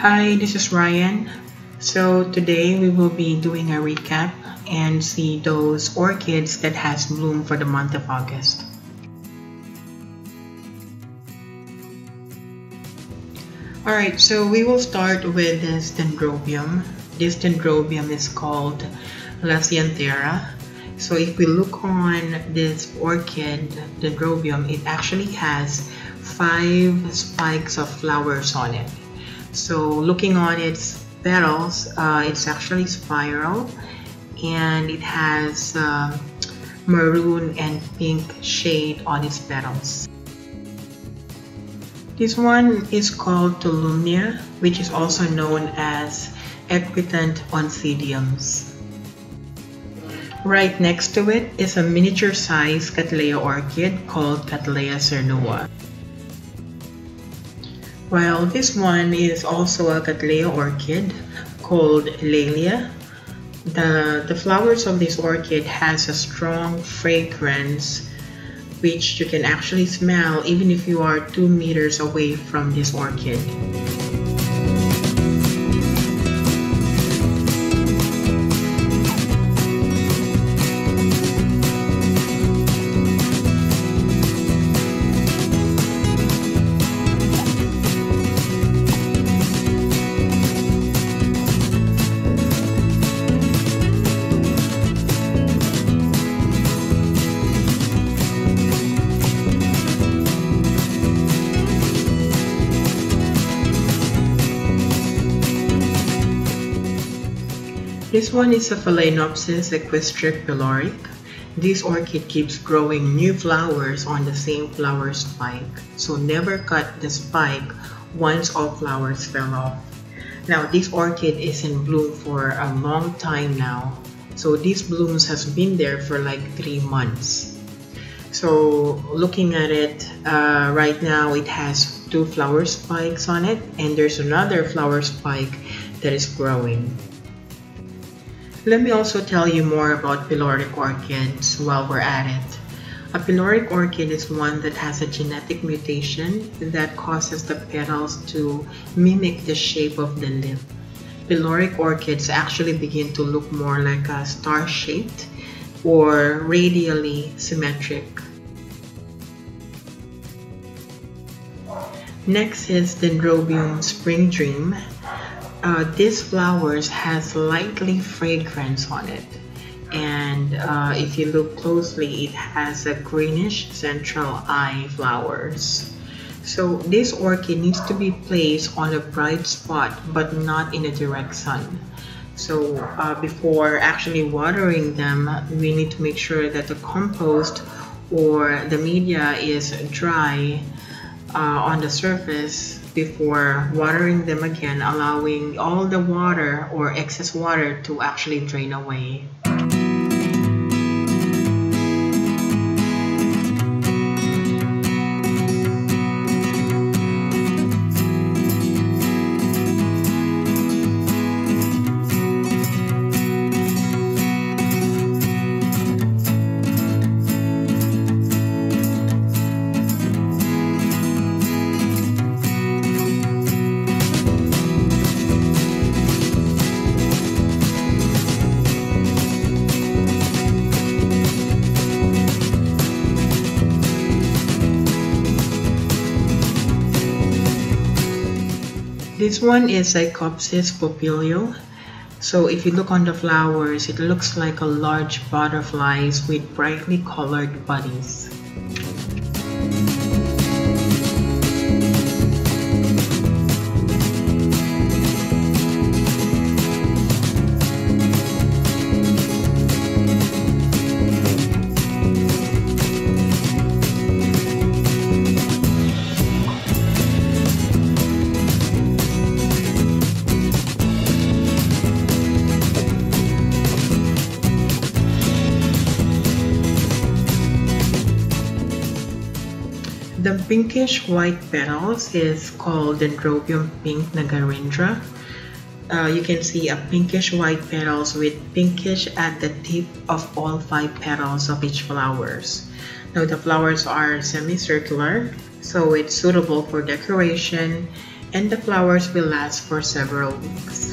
Hi, this is Ryan. So today we will be doing a recap and see those orchids that has bloomed for the month of August. Alright, so we will start with this Dendrobium. This Dendrobium is called Lesianthera. So if we look on this orchid Dendrobium, it actually has 5 spikes of flowers on it. So looking on its petals, it's actually spiral and it has maroon and pink shade on its petals. This one is called Tolumnia, which is also known as equitant oncidiums. Right next to it is a miniature size Catalya orchid called Catalya cernua. While this one is also a Catalya orchid called Lelia. The flowers of this orchid has a strong fragrance which you can actually smell even if you are 2 meters away from this orchid. This one is a Phalaenopsis Equestria Polaric. This orchid keeps growing new flowers on the same flower spike, so never cut the spike once all flowers fell off. Now this orchid is in bloom for a long time now, so these blooms has been there for like 3 months. So looking at it right now, it has 2 flower spikes on it and there's another flower spike that is growing. Let me also tell you more about Polaric orchids while we're at it. A Polaric orchid is one that has a genetic mutation that causes the petals to mimic the shape of the leaf. Polaric orchids actually begin to look more like a star-shaped or radially symmetric. Next is Dendrobium Spring Dream. This flowers has lightly fragrance on it, and if you look closely, it has a greenish central eye flowers. So this orchid needs to be placed on a bright spot but not in a direct sun. So before actually watering them, we need to make sure that the compost or the media is dry on the surface before watering them again, allowing all the water or excess water to actually drain away. This one is Psychopsis Popilio. So if you look on the flowers, it looks like a large butterflies with brightly colored bodies. The pinkish white petals is called Dendrobium pink nagarindra. You can see a pinkish white petals with pinkish at the tip of all 5 petals of each flowers. Now the flowers are semicircular, so it's suitable for decoration and the flowers will last for several weeks.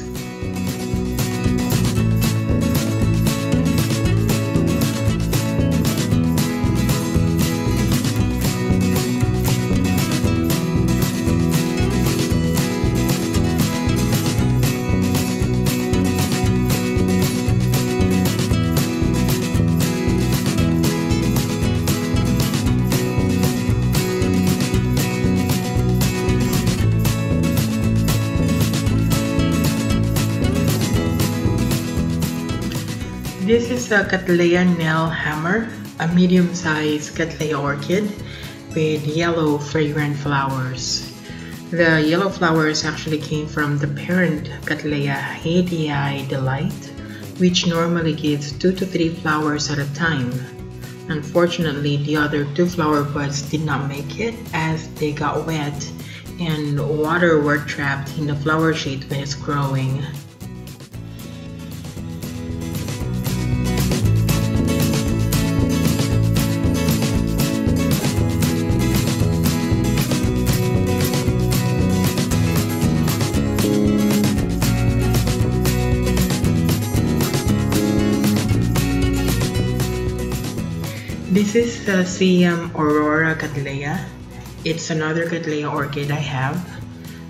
This is a Catalya nail hammer, a medium-sized Catalya orchid with yellow fragrant flowers. The yellow flowers actually came from the parent Catalya Hatii Delight, which normally gives 2 to 3 flowers at a time. Unfortunately, the other 2 flower buds did not make it as they got wet and water were trapped in the flower sheath when it's growing. This is the Aurora Catalya. It's another Catalya orchid I have.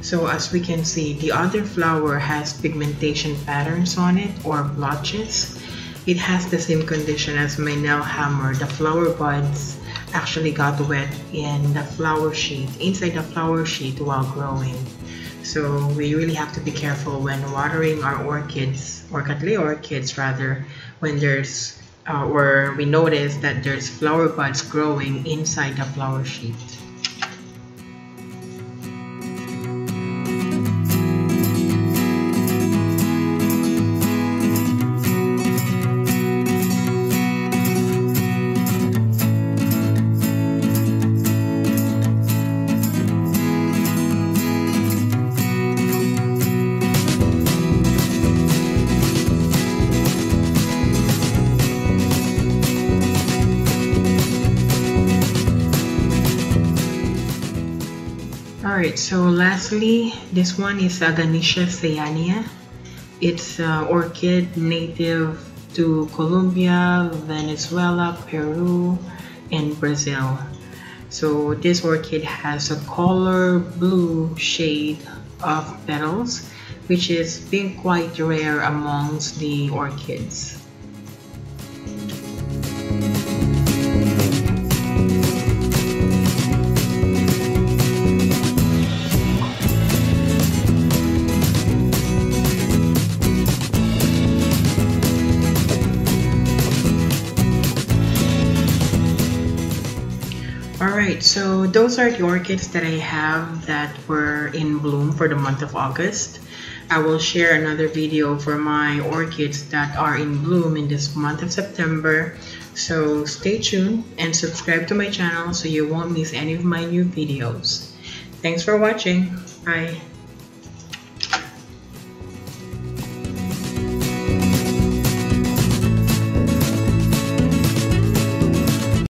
So as we can see, the other flower has pigmentation patterns on it or blotches. It has the same condition as my nail hammer. The flower buds actually got wet in the flower sheath, inside the flower sheath while growing. So we really have to be careful when watering our orchids, or Catalya orchids rather, when there's or we notice that there's flower buds growing inside the flower sheath. Alright, so lastly, this one is a Ganesha Sayanya. It's an orchid native to Colombia, Venezuela, Peru, and Brazil. So this orchid has a color blue shade of petals, which is being quite rare amongst the orchids. Alright, so those are the orchids that I have that were in bloom for the month of August. I will share another video for my orchids that are in bloom in this month of September. So stay tuned and subscribe to my channel so you won't miss any of my new videos. Thanks for watching. Bye.